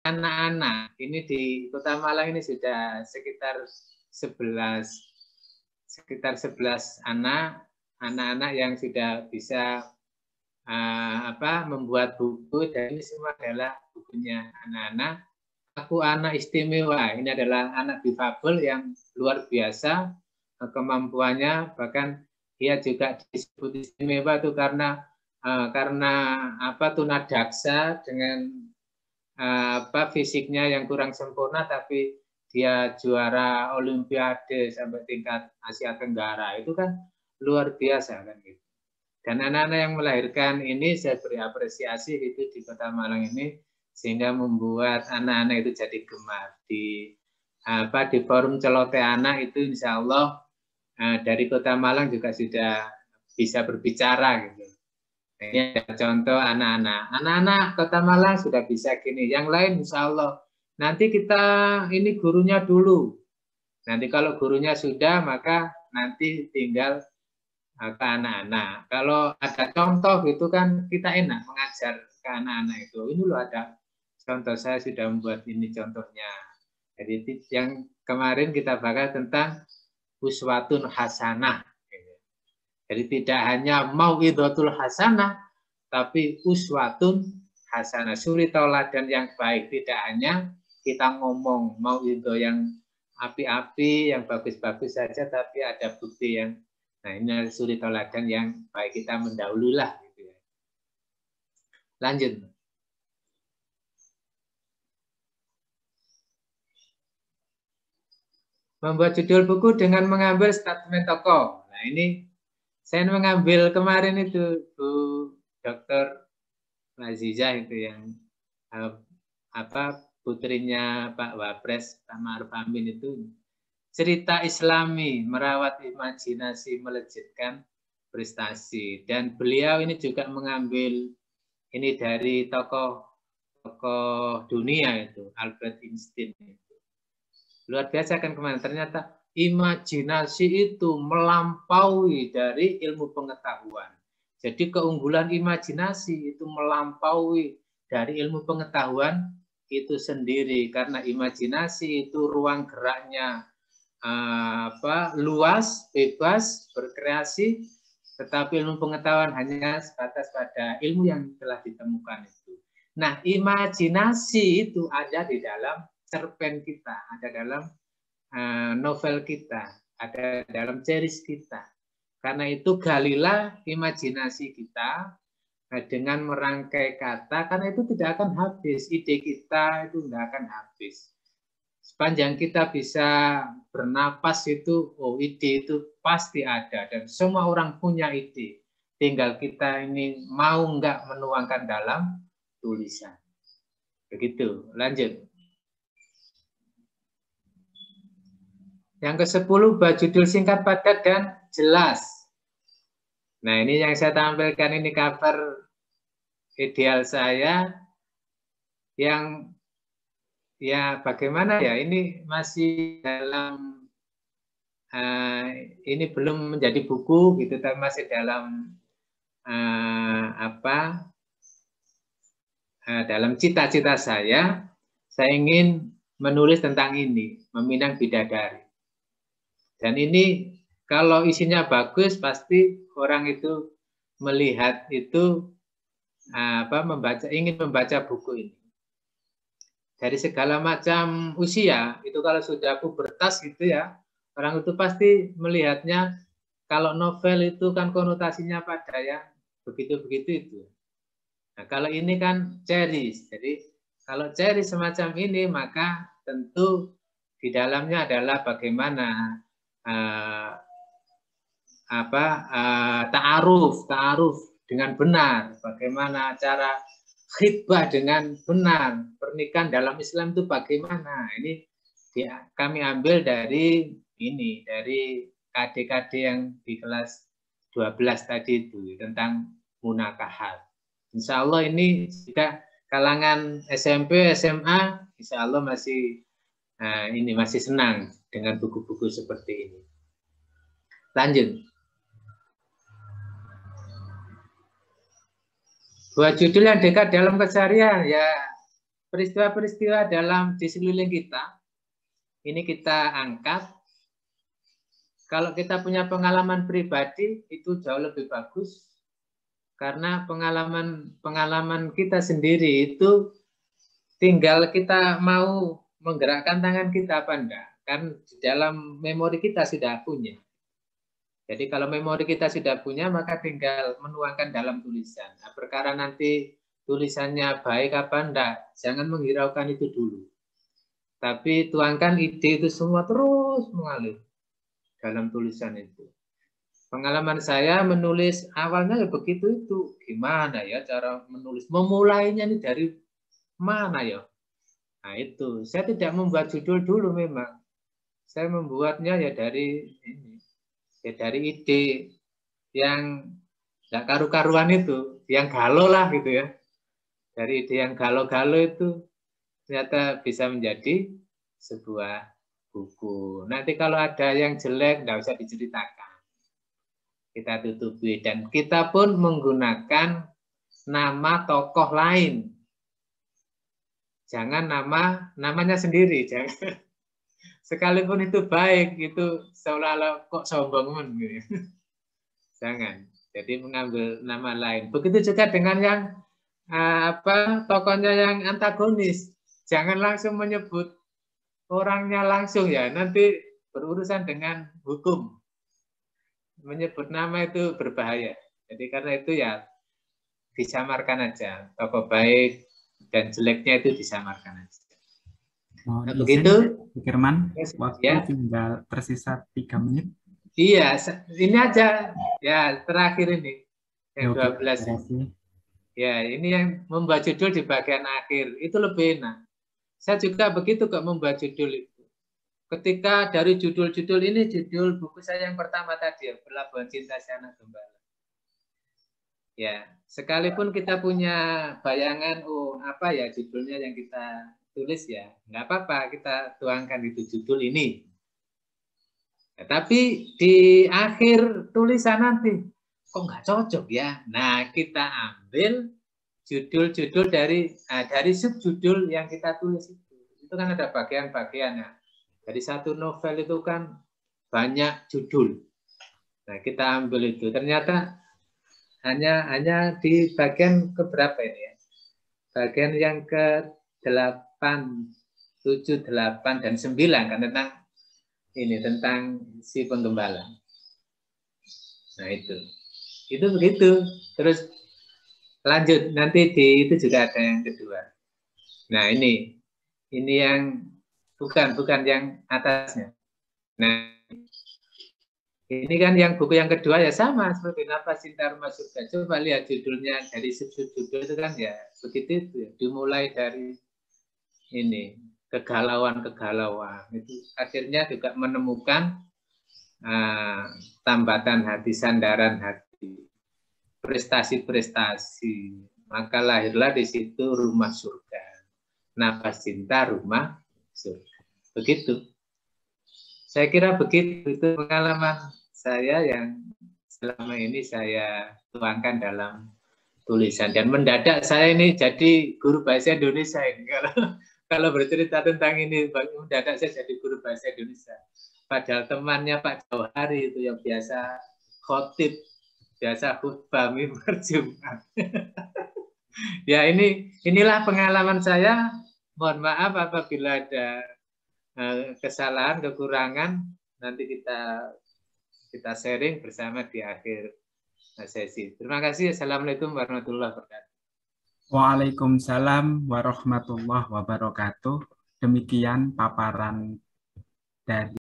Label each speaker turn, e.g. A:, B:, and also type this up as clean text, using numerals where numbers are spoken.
A: anak-anak. Ini di Kota Malang ini sudah sekitar 11 anak-anak yang sudah bisa membuat buku, dan ini semua adalah bukunya anak-anak. Aku anak istimewa. Ini adalah anak difabel yang luar biasa kemampuannya, bahkan dia juga disebut istimewa itu karena tunadaksa dengan fisiknya yang kurang sempurna, tapi dia juara olimpiade sampai tingkat Asia Tenggara. Itu kan luar biasa kan gitu. Dan anak-anak yang melahirkan ini saya beri apresiasi itu di Kota Malang ini, sehingga membuat anak-anak itu jadi gemar. Di forum celoteh anak itu insya Allah dari Kota Malang juga sudah bisa berbicara gitu. Ini ada contoh anak-anak Kota Malang sudah bisa gini. Yang lain insya Allah nanti kita ini gurunya dulu. Nanti kalau gurunya sudah, maka nanti tinggal ke anak-anak. Kalau ada contoh gitu kan kita enak mengajar ke anak-anak itu. Ini loh ada contoh, saya sudah membuat ini contohnya. Jadi yang kemarin kita bahas tentang uswatun hasanah. Jadi tidak hanya mauidhatul hasanah, tapi uswatun hasanah, suri tauladan yang baik. Tidak hanya kita ngomong mauidhah yang api-api, yang bagus-bagus saja, tapi ada bukti yang, nah ini suri tauladan yang baik, kita mendahululah. Gitu ya. Lanjut. Membuat judul buku dengan mengambil statement tokoh. Nah ini saya mengambil kemarin itu Bu Dr. Aziza itu yang putrinya Pak Wapres, Pak Ma'ruf Amin itu cerita Islami, merawat imajinasi, melejitkan prestasi. Dan beliau ini juga mengambil ini dari tokoh dunia itu, Albert Einstein. Luar biasa kan kemarin, ternyata imajinasi itu melampaui dari ilmu pengetahuan. Jadi keunggulan imajinasi itu melampaui dari ilmu pengetahuan itu sendiri, karena imajinasi itu ruang geraknya luas, bebas, berkreasi, tetapi ilmu pengetahuan hanya sebatas pada ilmu yang telah ditemukan itu. Nah, imajinasi itu ada di dalam cerpen kita, ada dalam novel kita, ada dalam series kita. Karena itu galilah imajinasi kita dengan merangkai kata, karena itu tidak akan habis. Ide kita itu tidak akan habis. Sepanjang kita bisa bernapas itu, ide itu pasti ada. Dan semua orang punya ide. Tinggal kita ini mau nggak menuangkan dalam tulisan. Begitu, lanjut. Yang ke-10, buat judul singkat, padat, dan jelas. Nah, ini yang saya tampilkan, ini cover ideal saya yang ya bagaimana ya, ini masih dalam ini belum menjadi buku gitu, tapi masih dalam dalam cita-cita saya ingin menulis tentang ini, meminang bidadari. Dan ini kalau isinya bagus, pasti orang itu melihat itu ingin membaca buku ini. Dari segala macam usia, itu kalau sudah pubertas gitu ya, orang itu pasti melihatnya, kalau novel itu kan konotasinya pada yang begitu-begitu itu. Nah, kalau ini kan series. Jadi kalau series semacam ini, maka tentu di dalamnya adalah bagaimana ta'aruf dengan benar, bagaimana cara khitbah dengan benar, pernikahan dalam Islam itu bagaimana. Ini kami ambil dari ini, dari KD-KD yang di kelas 12 tadi itu tentang munakahat. Insya Allah ini jika kalangan SMP, SMA, insya Allah masih masih senang dengan buku-buku seperti ini. Lanjut. Buat judul yang dekat dalam keseharian, ya peristiwa-peristiwa di sekeliling kita, ini kita angkat. Kalau kita punya pengalaman pribadi, itu jauh lebih bagus. Karena pengalaman kita sendiri itu tinggal kita mau menggerakkan tangan kita apa enggak. Kan di dalam memori kita sudah punya. Jadi kalau memori kita sudah punya, maka tinggal menuangkan dalam tulisan. Nah, perkara nanti tulisannya baik apa enggak, jangan menghiraukan itu dulu. Tapi tuangkan ide itu semua terus mengalir dalam tulisan itu. Pengalaman saya menulis awalnya ya begitu itu. Gimana ya cara menulis? Memulainya ini dari mana ya? Nah itu, saya tidak membuat judul dulu memang. Saya membuatnya ya dari ini. Ya dari ide yang nggak karu-karuan itu, yang galau lah gitu ya. Dari ide yang galau-galau itu ternyata bisa menjadi sebuah buku. Nanti kalau ada yang jelek, nggak usah diceritakan. Kita tutupi. Dan kita pun menggunakan nama tokoh lain. Jangan namanya sendiri. Jangan. Sekalipun itu baik, itu seolah-olah kok sombong. Gitu. Jangan. Jadi mengambil nama lain. Begitu juga dengan yang tokohnya yang antagonis. Jangan langsung menyebut orangnya langsung ya. Nanti berurusan dengan hukum. Menyebut nama itu berbahaya. Jadi karena itu ya disamarkan aja. Tokoh baik dan jeleknya itu disamarkan aja.
B: Nah, begitu, Firman. Waktu ya. Tinggal tersisa 3 menit.
A: Iya, ini aja. Ya, terakhir ini. Yang 12 ini. Ya, ini yang membuat judul di bagian akhir. Itu lebih enak. Saya juga begitu kok membuat judul itu. Ketika dari judul-judul ini, judul buku saya yang pertama tadi, ya, Pelabuhan Cinta Si Anak Gembala. Ya, sekalipun kita punya bayangan, apa ya judulnya yang kita tulis ya, nggak apa-apa, kita tuangkan itu judul ini. Ya, tapi di akhir tulisan nanti, kok nggak cocok ya? Nah, kita ambil judul-judul dari subjudul yang kita tulis itu. Itu kan ada bagian-bagiannya. Dari satu novel itu kan banyak judul. Nah, kita ambil itu. Ternyata hanya di bagian keberapa ini ya? Bagian yang ke-8, 7, 8, dan 9 kan tentang si penggembala. Nah, itu begitu. Terus lanjut, nanti itu juga ada yang kedua. Nah, ini yang bukan yang atasnya. Nah, ini kan yang buku yang kedua ya sama seperti Napas Cinta Rumah Surga. Coba lihat judulnya dari subjudul itu kan ya begitu itu ya. Dimulai dari ini kegalauan itu akhirnya juga menemukan tambatan hati, sandaran hati, prestasi. Maka lahirlah di situ Rumah Surga. Napas Cinta Rumah Surga. Begitu. Saya kira begitu, itu pengalaman saya yang selama ini saya tuangkan dalam tulisan. Dan mendadak saya ini jadi guru bahasa Indonesia ini. Kalau bercerita tentang ini, mendadak saya jadi guru bahasa Indonesia. Padahal temannya Pak Jauhari itu yang biasa khotib, biasa khutbah mimbar Jumat. Ya inilah pengalaman saya. Mohon maaf apabila ada kesalahan, kekurangan, nanti kita sharing bersama di akhir sesi. Terima kasih. Assalamualaikum warahmatullahi wabarakatuh.
B: Waalaikumsalam warahmatullahi wabarakatuh. Demikian paparan dari